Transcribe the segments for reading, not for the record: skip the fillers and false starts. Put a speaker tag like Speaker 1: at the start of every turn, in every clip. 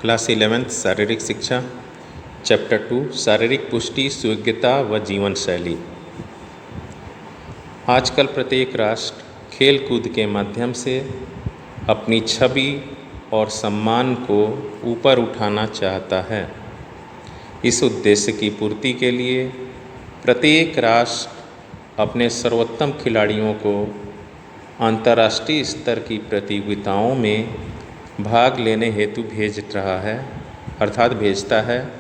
Speaker 1: Class 11th शारीरिक शिक्षा chapter 2 शारीरिक पुष्टि सुयोग्यता व जीवन शैली। आजकल प्रत्येक राष्ट्र खेल कूद के माध्यम से अपनी छवि और सम्मान को ऊपर उठाना चाहता है। इस उद्देश्य की पूर्ति के लिए प्रत्येक राष्ट्र अपने सर्वोत्तम खिलाड़ियों को अंतर्राष्ट्रीय स्तर की प्रतियोगिताओं में भाग लेने हेतु भेजता है।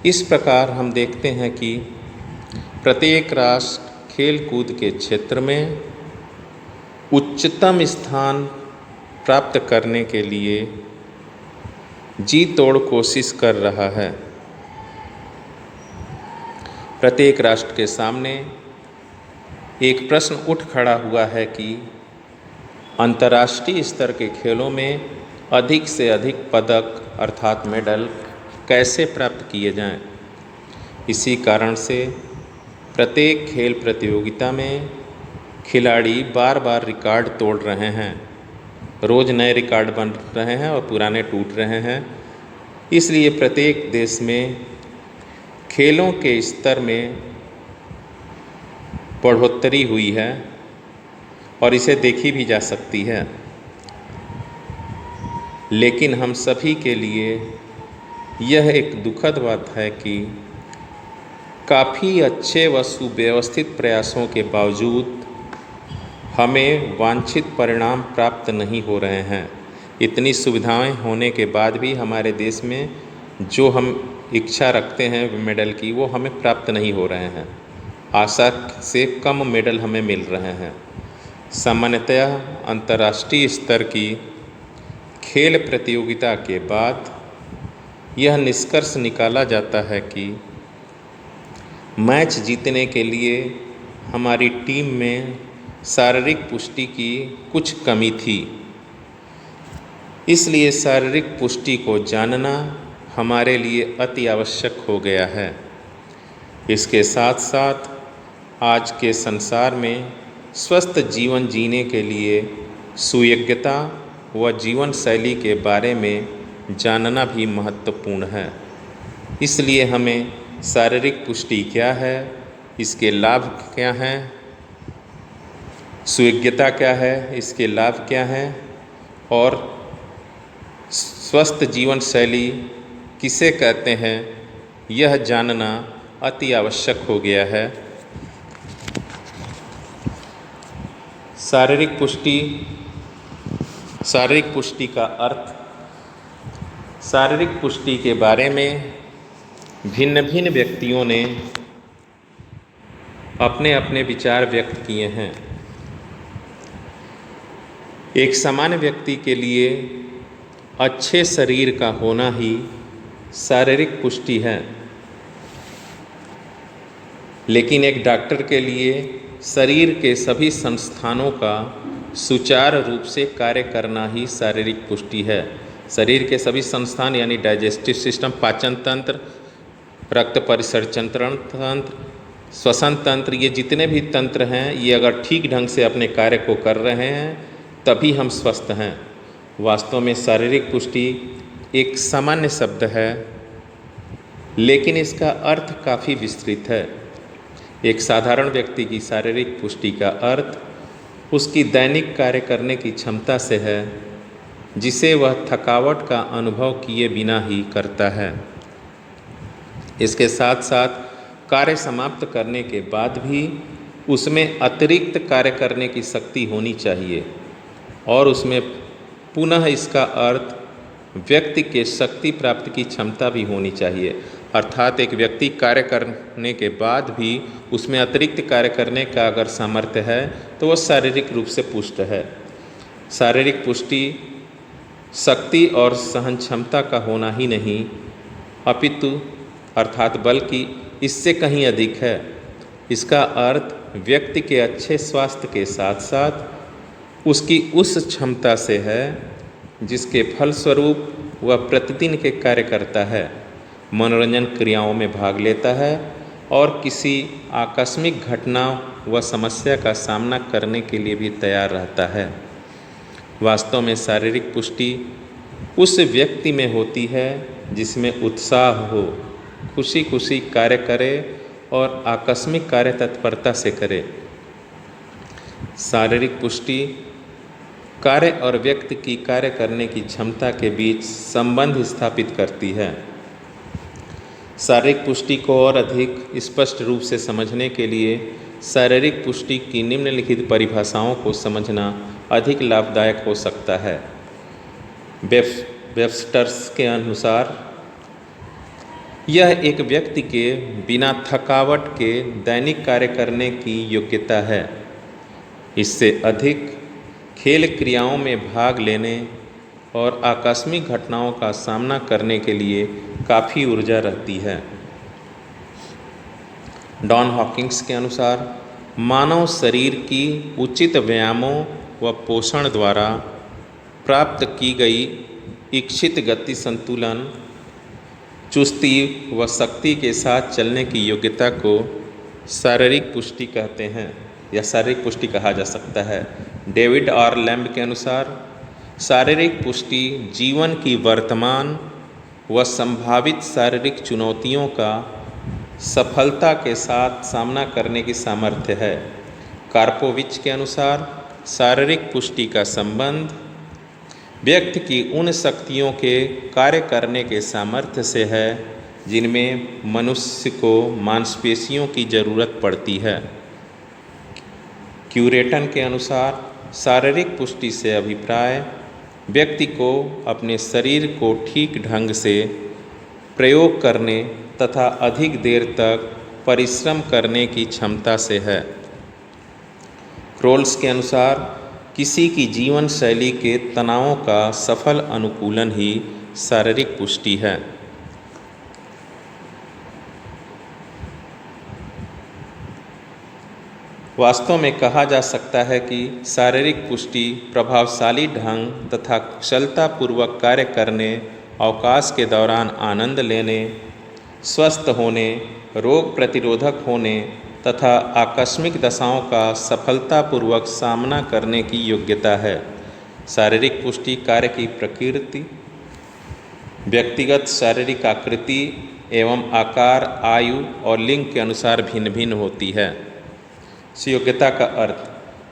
Speaker 1: इस प्रकार हम देखते हैं कि प्रत्येक राष्ट्र खेल कूद के क्षेत्र में उच्चतम स्थान प्राप्त करने के लिए जी तोड़ कोशिश कर रहा है। प्रत्येक राष्ट्र के सामने एक प्रश्न उठ खड़ा हुआ है कि अंतर्राष्ट्रीय स्तर के खेलों में अधिक से अधिक पदक अर्थात मेडल कैसे प्राप्त किए जाएं। इसी कारण से प्रत्येक खेल प्रतियोगिता में खिलाड़ी बार बार रिकॉर्ड तोड़ रहे हैं। रोज़ नए रिकॉर्ड बन रहे हैं और पुराने टूट रहे हैं। इसलिए प्रत्येक देश में खेलों के स्तर में बढ़ोतरी हुई है और इसे देखी भी जा सकती है। लेकिन हम सभी के लिए यह एक दुखद बात है कि काफ़ी अच्छे व सुव्यवस्थित प्रयासों के बावजूद हमें वांछित परिणाम प्राप्त नहीं हो रहे हैं। इतनी सुविधाएं होने के बाद भी हमारे देश में जो हम इच्छा रखते हैं मेडल की वो हमें प्राप्त नहीं हो रहे हैं। आशा से कम मेडल हमें मिल रहे हैं। सामान्यतः अंतर्राष्ट्रीय स्तर की खेल प्रतियोगिता के बाद यह निष्कर्ष निकाला जाता है कि मैच जीतने के लिए हमारी टीम में शारीरिक पुष्टि की कुछ कमी थी। इसलिए शारीरिक पुष्टि को जानना हमारे लिए अति आवश्यक हो गया है। इसके साथ साथ आज के संसार में स्वस्थ जीवन जीने के लिए सुयोग्यता व जीवन शैली के बारे में जानना भी महत्वपूर्ण है। इसलिए हमें शारीरिक पुष्टि क्या है, इसके लाभ क्या हैं, सुयोग्यता क्या है, इसके लाभ क्या हैं और स्वस्थ जीवन शैली किसे कहते हैं, यह जानना अति आवश्यक हो गया है। शारीरिक पुष्टि का अर्थ। शारीरिक पुष्टि के बारे में भिन्न भिन्न व्यक्तियों ने अपने अपने विचार व्यक्त किए हैं। एक सामान्य व्यक्ति के लिए अच्छे शरीर का होना ही शारीरिक पुष्टि है, लेकिन एक डॉक्टर के लिए शरीर के सभी संस्थानों का सुचारू रूप से कार्य करना ही शारीरिक पुष्टि है। शरीर के सभी संस्थान यानी डाइजेस्टिव सिस्टम, पाचन तंत्र, रक्त परिसंचरण तंत्र, श्वसन तंत्र, ये जितने भी तंत्र हैं ये अगर ठीक ढंग से अपने कार्य को कर रहे हैं तभी हम स्वस्थ हैं। वास्तव में शारीरिक पुष्टि एक सामान्य शब्द है, लेकिन इसका अर्थ काफ़ी विस्तृत है। एक साधारण व्यक्ति की शारीरिक पुष्टि का अर्थ उसकी दैनिक कार्य करने की क्षमता से है, जिसे वह थकावट का अनुभव किए बिना ही करता है। इसके साथ साथ कार्य समाप्त करने के बाद भी उसमें अतिरिक्त कार्य करने की शक्ति होनी चाहिए और उसमें पुनः इसका अर्थ व्यक्ति के शक्ति प्राप्ति की क्षमता भी होनी चाहिए। अर्थात एक व्यक्ति कार्य करने के बाद भी उसमें अतिरिक्त कार्य करने का अगर सामर्थ्य है तो वह शारीरिक रूप से पुष्ट है। शारीरिक पुष्टि शक्ति और सहन क्षमता का होना ही नहीं अपितु बल्कि इससे कहीं अधिक है। इसका अर्थ व्यक्ति के अच्छे स्वास्थ्य के साथ साथ उसकी उस क्षमता से है जिसके फलस्वरूप वह प्रतिदिन के कार्य करता है, मनोरंजन क्रियाओं में भाग लेता है और किसी आकस्मिक घटना व समस्या का सामना करने के लिए भी तैयार रहता है। वास्तव में शारीरिक पुष्टि उस व्यक्ति में होती है जिसमें उत्साह हो, खुशी खुशी कार्य करे और आकस्मिक कार्य तत्परता से करे। शारीरिक पुष्टि कार्य और व्यक्ति की कार्य करने की क्षमता के बीच संबंध स्थापित करती है। शारीरिक पुष्टि को और अधिक स्पष्ट रूप से समझने के लिए शारीरिक पुष्टि की निम्नलिखित परिभाषाओं को समझना अधिक लाभदायक हो सकता है। वेबस्टर्स के अनुसार यह एक व्यक्ति के बिना थकावट के दैनिक कार्य करने की योग्यता है। इससे अधिक खेल क्रियाओं में भाग लेने और आकस्मिक घटनाओं का सामना करने के लिए काफ़ी ऊर्जा रहती है। डॉन हॉकिंस के अनुसार मानव शरीर की उचित व्यायामों व पोषण द्वारा प्राप्त की गई इच्छित गति, संतुलन, चुस्ती व शक्ति के साथ चलने की योग्यता को शारीरिक पुष्टि कहते हैं या शारीरिक पुष्टि कहा जा सकता है। डेविड आर लैम्ब के अनुसार शारीरिक पुष्टि जीवन की वर्तमान व संभावित शारीरिक चुनौतियों का सफलता के साथ सामना करने की सामर्थ्य है। कार्पोविच के अनुसार शारीरिक पुष्टि का संबंध व्यक्ति की उन शक्तियों के कार्य करने के सामर्थ्य से है जिनमें मनुष्य को मांसपेशियों की ज़रूरत पड़ती है। क्यूरेटन के अनुसार शारीरिक पुष्टि से अभिप्राय व्यक्ति को अपने शरीर को ठीक ढंग से प्रयोग करने तथा अधिक देर तक परिश्रम करने की क्षमता से है। क्रोल्स के अनुसार किसी की जीवन शैली के तनावों का सफल अनुकूलन ही शारीरिक पुष्टि है। वास्तव में कहा जा सकता है कि शारीरिक पुष्टि प्रभावशाली ढंग तथा कुशलतापूर्वक कार्य करने, अवकाश के दौरान आनंद लेने, स्वस्थ होने, रोग प्रतिरोधक होने तथा आकस्मिक दशाओं का सफलतापूर्वक सामना करने की योग्यता है। शारीरिक पुष्टि कार्य की प्रकृति, व्यक्तिगत शारीरिक आकृति एवं आकार, आयु और लिंग के अनुसार भिन्न भिन्न होती है। सुयोग्यता का अर्थ,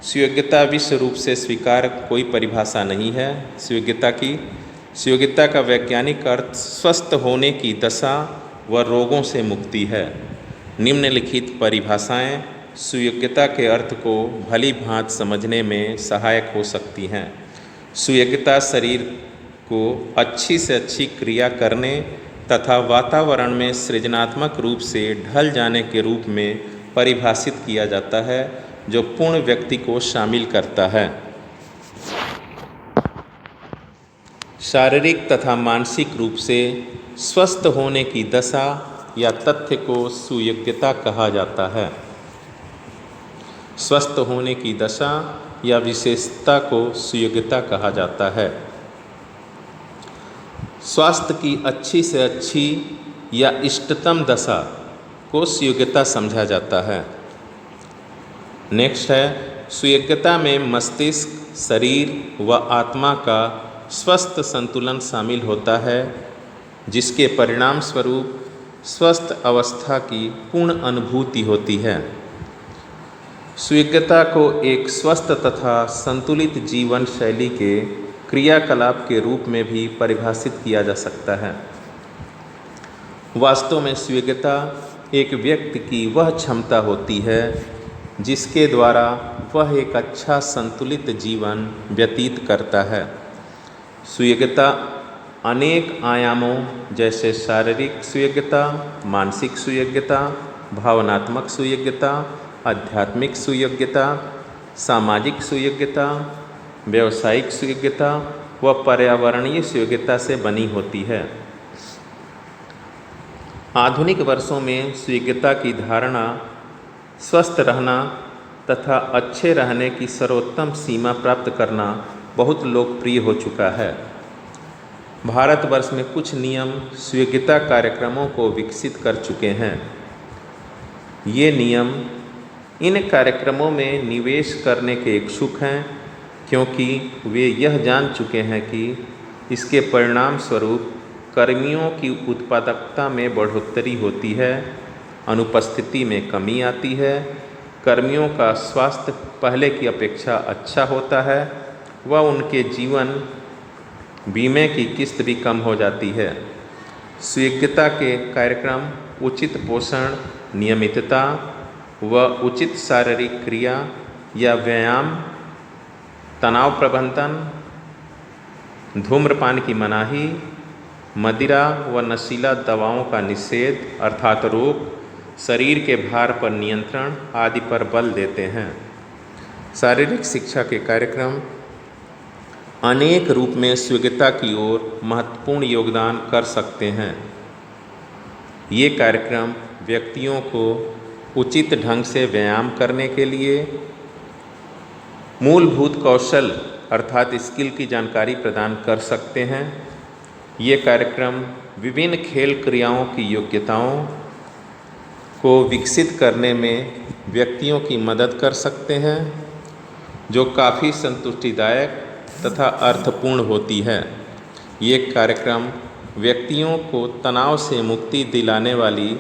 Speaker 1: सुयोग्यता विश्व रूप से स्वीकार कोई परिभाषा नहीं है। सुयोग्यता का वैज्ञानिक अर्थ स्वस्थ होने की दशा व रोगों से मुक्ति है। निम्नलिखित परिभाषाएं सुयोग्यता के अर्थ को भली भांति समझने में सहायक हो सकती हैं। सुयोग्यता शरीर को अच्छी से अच्छी क्रिया करने तथा वातावरण में सृजनात्मक रूप से ढल जाने के रूप में परिभाषित किया जाता है, जो पूर्ण व्यक्ति को शामिल करता है। शारीरिक तथा मानसिक रूप से स्वस्थ होने की दशा या तथ्य को सुयोग्यता कहा जाता है। स्वस्थ होने की दशा या विशेषता को सुयोग्यता कहा जाता है। स्वास्थ्य की अच्छी से अच्छी या इष्टतम दशा को सुयोग्यता समझा जाता है। नेक्स्ट है, सुयोग्यता में मस्तिष्क, शरीर व आत्मा का स्वस्थ संतुलन शामिल होता है, जिसके परिणाम स्वरूप स्वस्थ अवस्था की पूर्ण अनुभूति होती है। सुयोग्यता को एक स्वस्थ तथा संतुलित जीवन शैली के क्रियाकलाप के रूप में भी परिभाषित किया जा सकता है। वास्तव में सुयोग्यता एक व्यक्ति की वह क्षमता होती है जिसके द्वारा वह एक अच्छा संतुलित जीवन व्यतीत करता है। सुयोग्यता अनेक आयामों जैसे शारीरिक सुयोग्यता, मानसिक सुयोग्यता, भावनात्मक सुयोग्यता, आध्यात्मिक सुयोग्यता, सामाजिक सुयोग्यता, व्यावसायिक सुयोग्यता व पर्यावरणीय सुयोग्यता से बनी होती है। आधुनिक वर्षों में सुयोग्यता की धारणा स्वस्थ रहना तथा अच्छे रहने की सर्वोत्तम सीमा प्राप्त करना बहुत लोकप्रिय हो चुका है। भारतवर्ष में कुछ नियम सुयोग्यता कार्यक्रमों को विकसित कर चुके हैं। ये नियम इन कार्यक्रमों में निवेश करने के इच्छुक हैं, क्योंकि वे यह जान चुके हैं कि इसके परिणाम स्वरूप कर्मियों की उत्पादकता में बढ़ोतरी होती है, अनुपस्थिति में कमी आती है, कर्मियों का स्वास्थ्य पहले की अपेक्षा अच्छा होता है व उनके जीवन बीमे की किस्त भी कम हो जाती है। स्वीकृता के कार्यक्रम उचित पोषण, नियमितता व उचित शारीरिक क्रिया या व्यायाम, तनाव प्रबंधन, धूम्रपान की मनाही, मदिरा व नशीला दवाओं का निषेध अर्थात रोक, शरीर के भार पर नियंत्रण आदि पर बल देते हैं। शारीरिक शिक्षा के कार्यक्रम अनेक रूप में स्वीकृता की ओर महत्वपूर्ण योगदान कर सकते हैं। ये कार्यक्रम व्यक्तियों को उचित ढंग से व्यायाम करने के लिए मूलभूत कौशल अर्थात स्किल की जानकारी प्रदान कर सकते हैं। ये कार्यक्रम विभिन्न खेल क्रियाओं की योग्यताओं को विकसित करने में व्यक्तियों की मदद कर सकते हैं, जो काफ़ी संतुष्टिदायक तथा अर्थपूर्ण होती है। ये कार्यक्रम व्यक्तियों को तनाव से मुक्ति दिलाने वाली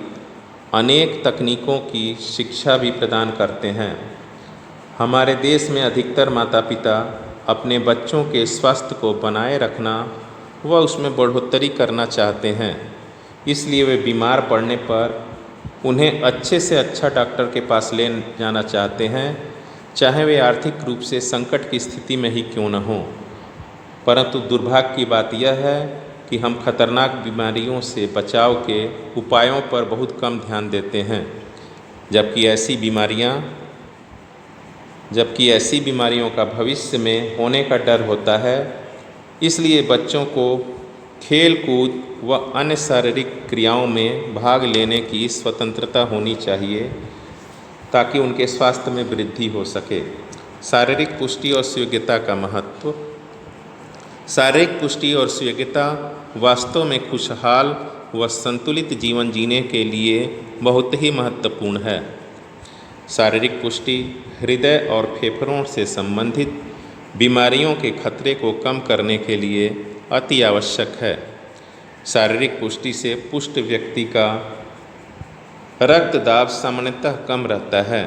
Speaker 1: अनेक तकनीकों की शिक्षा भी प्रदान करते हैं। हमारे देश में अधिकतर माता पिता अपने बच्चों के स्वास्थ्य को बनाए रखना व उसमें बढ़ोतरी करना चाहते हैं, इसलिए वे बीमार पड़ने पर उन्हें अच्छे से अच्छा डॉक्टर के पास ले जाना चाहते हैं, चाहे वे आर्थिक रूप से संकट की स्थिति में ही क्यों न हों। परंतु दुर्भाग्य की बात यह है कि हम खतरनाक बीमारियों से बचाव के उपायों पर बहुत कम ध्यान देते हैं, जबकि ऐसी बीमारियों का भविष्य में होने का डर होता है। इसलिए बच्चों को खेल कूद व अन्य शारीरिक क्रियाओं में भाग लेने की स्वतंत्रता होनी चाहिए ताकि उनके स्वास्थ्य में वृद्धि हो सके। शारीरिक पुष्टि और स्वीकृता का महत्व। शारीरिक पुष्टि और स्वीकृता वास्तव में खुशहाल व संतुलित जीवन जीने के लिए बहुत ही महत्वपूर्ण है। शारीरिक पुष्टि हृदय और फेफड़ों से संबंधित बीमारियों के खतरे को कम करने के लिए अति आवश्यक है। शारीरिक पुष्टि से पुष्ट व्यक्ति का रक्त दाब सामान्यतः कम रहता है।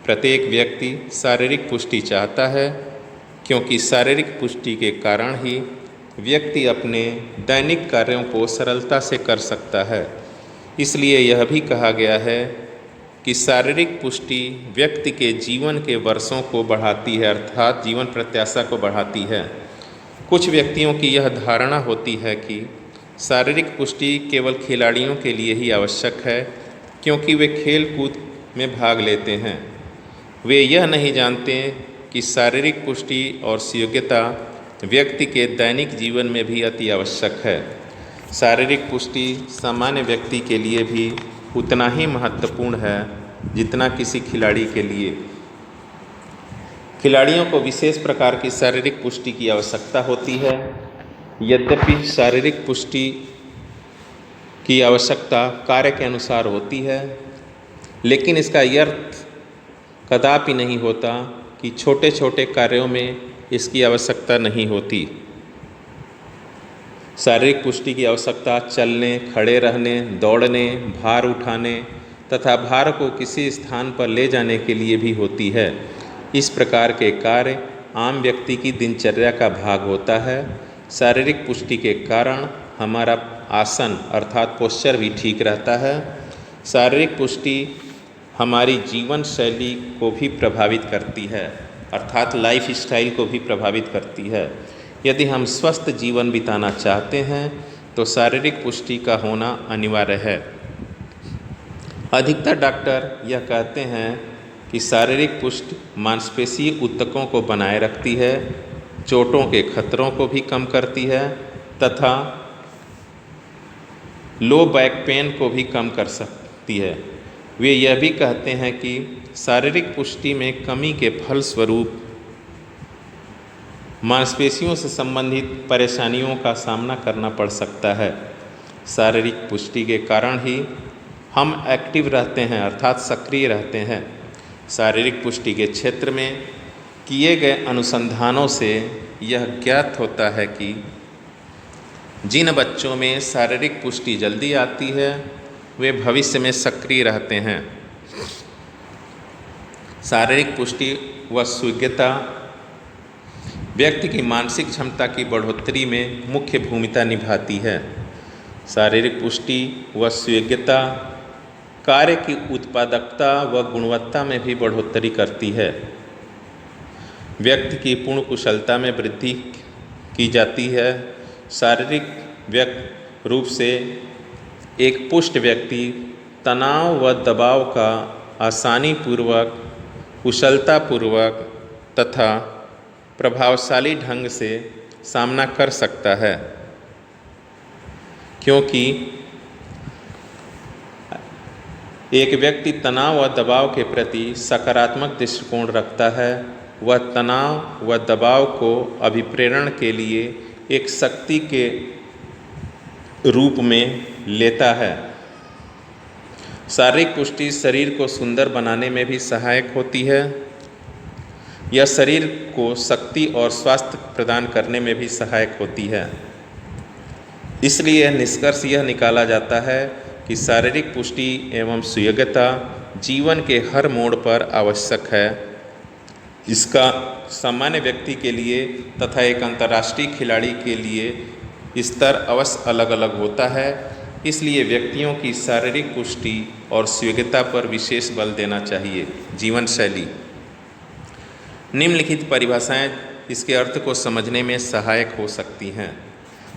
Speaker 1: प्रत्येक व्यक्ति शारीरिक पुष्टि चाहता है, क्योंकि शारीरिक पुष्टि के कारण ही व्यक्ति अपने दैनिक कार्यों को सरलता से कर सकता है। इसलिए यह भी कहा गया है कि शारीरिक पुष्टि व्यक्ति के जीवन के वर्षों को बढ़ाती है, अर्थात जीवन प्रत्याशा को बढ़ाती है। कुछ व्यक्तियों की यह धारणा होती है कि शारीरिक पुष्टि केवल खिलाड़ियों के लिए ही आवश्यक है, क्योंकि वे खेल कूद में भाग लेते हैं। वे यह नहीं जानते कि शारीरिक पुष्टि और योग्यता व्यक्ति के दैनिक जीवन में भी अति आवश्यक है। शारीरिक पुष्टि सामान्य व्यक्ति के लिए भी उतना ही महत्वपूर्ण है जितना किसी खिलाड़ी के लिए। खिलाड़ियों को विशेष प्रकार की शारीरिक पुष्टि की आवश्यकता होती है। यद्यपि शारीरिक पुष्टि की आवश्यकता कार्य के अनुसार होती है, लेकिन इसका यह अर्थ कदापि नहीं होता कि छोटे छोटे कार्यों में इसकी आवश्यकता नहीं होती। शारीरिक पुष्टि की आवश्यकता चलने, खड़े रहने, दौड़ने, भार उठाने तथा भार को किसी स्थान पर ले जाने के लिए भी होती है। इस प्रकार के कार्य आम व्यक्ति की दिनचर्या का भाग होता है। शारीरिक पुष्टि के कारण हमारा आसन अर्थात पोस्चर भी ठीक रहता है। शारीरिक पुष्टि हमारी जीवन शैली को भी प्रभावित करती है, अर्थात लाइफ स्टाइल को भी प्रभावित करती है। यदि हम स्वस्थ जीवन बिताना चाहते हैं तो शारीरिक पुष्टि का होना अनिवार्य है। अधिकतर डॉक्टर यह कहते हैं कि शारीरिक पुष्टि मांसपेशीय ऊतकों को बनाए रखती है, चोटों के खतरों को भी कम करती है तथा लो बैक पेन को भी कम कर सकती है। वे यह भी कहते हैं कि शारीरिक पुष्टि में कमी के फलस्वरूप मांसपेशियों से संबंधित परेशानियों का सामना करना पड़ सकता है। शारीरिक पुष्टि के कारण ही हम एक्टिव रहते हैं, अर्थात सक्रिय रहते हैं। शारीरिक पुष्टि के क्षेत्र में किए गए अनुसंधानों से यह ज्ञात होता है कि जिन बच्चों में शारीरिक पुष्टि जल्दी आती है वे भविष्य में सक्रिय रहते हैं। शारीरिक पुष्टि व स्वीकृता व्यक्ति की मानसिक क्षमता की बढ़ोतरी में मुख्य भूमिका निभाती है। शारीरिक पुष्टि व स्वीकृता कार्य की उत्पादकता व गुणवत्ता में भी बढ़ोतरी करती है। व्यक्ति की पूर्ण कुशलता में वृद्धि की जाती है। शारीरिक रूप से एक पुष्ट व्यक्ति तनाव व दबाव का आसानीपूर्वक, कुशलतापूर्वक तथा प्रभावशाली ढंग से सामना कर सकता है, क्योंकि एक व्यक्ति तनाव व दबाव के प्रति सकारात्मक दृष्टिकोण रखता है। वह तनाव व दबाव को अभिप्रेरण के लिए एक शक्ति के रूप में लेता है। शारीरिक पुष्टि शरीर को सुंदर बनाने में भी सहायक होती है। यह शरीर को शक्ति और स्वास्थ्य प्रदान करने में भी सहायक होती है। इसलिए निष्कर्ष यह निकाला जाता है कि शारीरिक पुष्टि एवं सुयोग्यता जीवन के हर मोड़ पर आवश्यक है। इसका सामान्य व्यक्ति के लिए तथा एक अंतर्राष्ट्रीय खिलाड़ी के लिए स्तर अवश्य अलग अलग होता है। इसलिए व्यक्तियों की शारीरिक पुष्टि और सुयोग्यता पर विशेष बल देना चाहिए। जीवन शैली। निम्नलिखित परिभाषाएं इसके अर्थ को समझने में सहायक हो सकती हैं।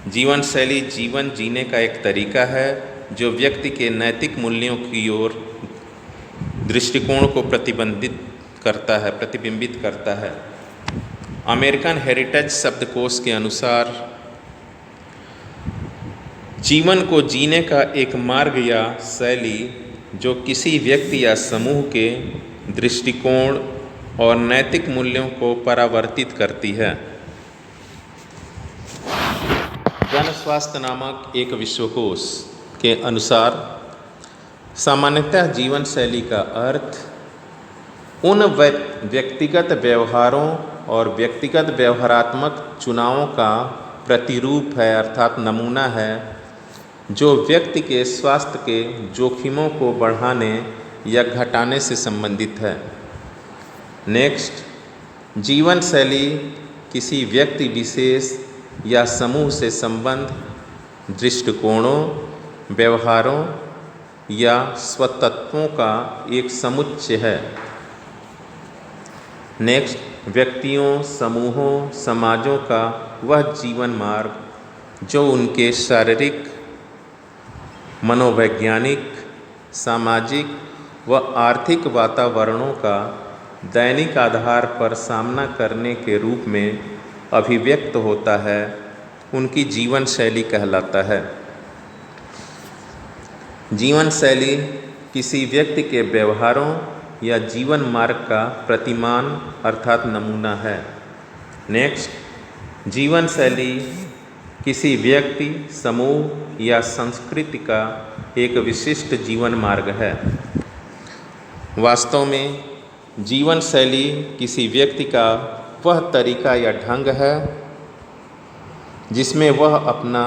Speaker 1: जीवन शैली जीवन जीने का एक तरीका है जो व्यक्ति के नैतिक मूल्यों की ओर दृष्टिकोण को प्रतिबिंबित करता है। अमेरिकन हेरिटेज शब्दकोश के अनुसार जीवन को जीने का एक मार्ग या शैली जो किसी व्यक्ति या समूह के दृष्टिकोण और नैतिक मूल्यों को परावर्तित करती है। जन स्वास्थ्य नामक एक विश्वकोश के अनुसार सामान्यतः जीवन शैली का अर्थ उन व्यक्तिगत व्यवहारों और व्यक्तिगत व्यवहारात्मक चुनावों का प्रतिरूप है, अर्थात नमूना है, जो व्यक्ति के स्वास्थ्य के जोखिमों को बढ़ाने या घटाने से संबंधित है। नेक्स्ट, जीवन शैली किसी व्यक्ति विशेष या समूह से संबंध, दृष्टिकोणों, व्यवहारों या स्वतत्वों का एक समुच्चय है। नेक्स्ट, व्यक्तियों, समूहों, समाजों का वह जीवन मार्ग जो उनके शारीरिक, मनोवैज्ञानिक, सामाजिक व आर्थिक वातावरणों का दैनिक आधार पर सामना करने के रूप में अभिव्यक्त होता है, उनकी जीवन शैली कहलाता है। जीवन शैली किसी व्यक्ति के व्यवहारों या जीवन मार्ग का प्रतिमान अर्थात नमूना है। नेक्स्ट, जीवन शैली किसी व्यक्ति, समूह या संस्कृति का एक विशिष्ट जीवन मार्ग है। वास्तव में जीवन शैली किसी व्यक्ति का वह तरीका या ढंग है जिसमें वह अपना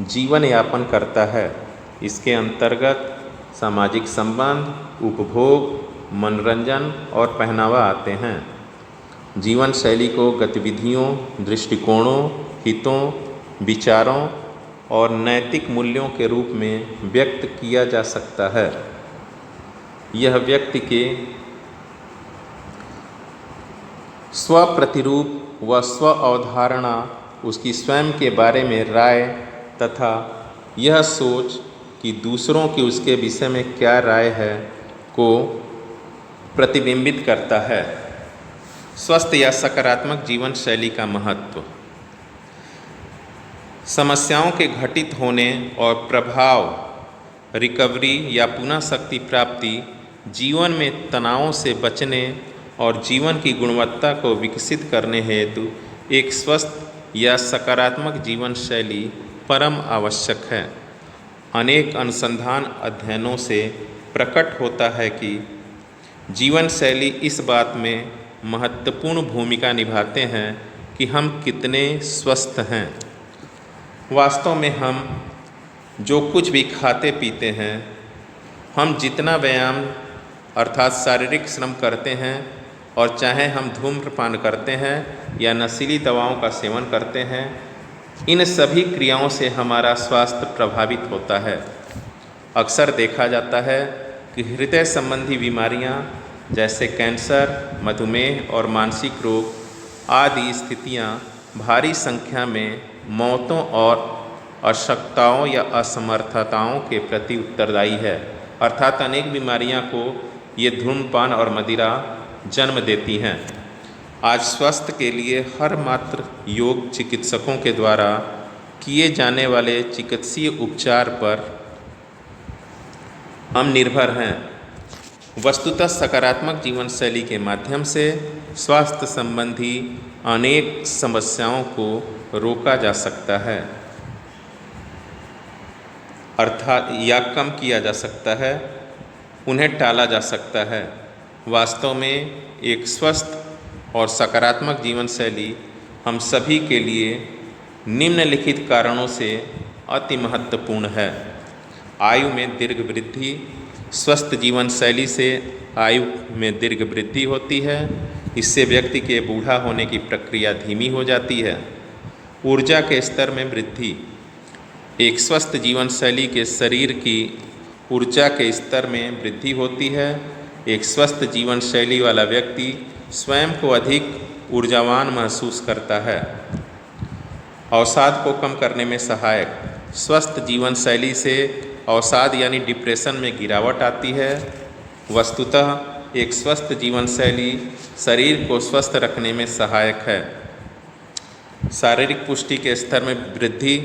Speaker 1: जीवन यापन करता है। इसके अंतर्गत सामाजिक संबंध, उपभोग, मनोरंजन और पहनावा आते हैं। जीवन शैली को गतिविधियों, दृष्टिकोणों, हितों, विचारों और नैतिक मूल्यों के रूप में व्यक्त किया जा सकता है। यह व्यक्ति के स्व प्रतिरूप व स्व अवधारणा, उसकी स्वयं के बारे में राय तथा यह सोच कि दूसरों की उसके विषय में क्या राय है को प्रतिबिंबित करता है। स्वस्थ या सकारात्मक जीवन शैली का महत्व। समस्याओं के घटित होने और प्रभाव, रिकवरी या पुनः शक्ति प्राप्ति, जीवन में तनावों से बचने और जीवन की गुणवत्ता को विकसित करने हेतु एक स्वस्थ या सकारात्मक जीवन शैली परम आवश्यक है। अनेक अनुसंधान अध्ययनों से प्रकट होता है कि जीवन शैली इस बात में महत्वपूर्ण भूमिका निभाते हैं कि हम कितने स्वस्थ हैं। वास्तव में हम जो कुछ भी खाते पीते हैं, हम जितना व्यायाम अर्थात शारीरिक श्रम करते हैं, और चाहे हम धूम्रपान करते हैं या नशीली दवाओं का सेवन करते हैं, इन सभी क्रियाओं से हमारा स्वास्थ्य प्रभावित होता है। अक्सर देखा जाता है कि हृदय संबंधी बीमारियां जैसे कैंसर, मधुमेह और मानसिक रोग आदि स्थितियां भारी संख्या में मौतों और अशक्तताओं या असमर्थताओं के प्रति उत्तरदायी है। अर्थात अनेक बीमारियां को ये धूम्रपान और मदिरा जन्म देती हैं। आज स्वास्थ्य के लिए हर मात्र योग चिकित्सकों के द्वारा किए जाने वाले चिकित्सीय उपचार पर हम निर्भर हैं। वस्तुतः सकारात्मक जीवन शैली के माध्यम से स्वास्थ्य संबंधी अनेक समस्याओं को रोका जा सकता है, अर्थात या कम किया जा सकता है, उन्हें टाला जा सकता है। वास्तव में एक स्वस्थ और सकारात्मक जीवन शैली हम सभी के लिए निम्नलिखित कारणों से अति महत्वपूर्ण है। आयु में दीर्घ वृद्धि। स्वस्थ जीवन शैली से आयु में दीर्घ वृद्धि होती है। इससे व्यक्ति के बूढ़ा होने की प्रक्रिया धीमी हो जाती है। ऊर्जा के स्तर में वृद्धि। एक स्वस्थ जीवन शैली के शरीर की ऊर्जा के स्तर में वृद्धि होती है। एक स्वस्थ जीवन शैली वाला व्यक्ति स्वयं को अधिक ऊर्जावान महसूस करता है। अवसाद को कम करने में सहायक। स्वस्थ जीवन शैली से अवसाद यानी डिप्रेशन में गिरावट आती है। वस्तुतः एक स्वस्थ जीवन शैली शरीर को स्वस्थ रखने में सहायक है। शारीरिक पुष्टि के स्तर में वृद्धि।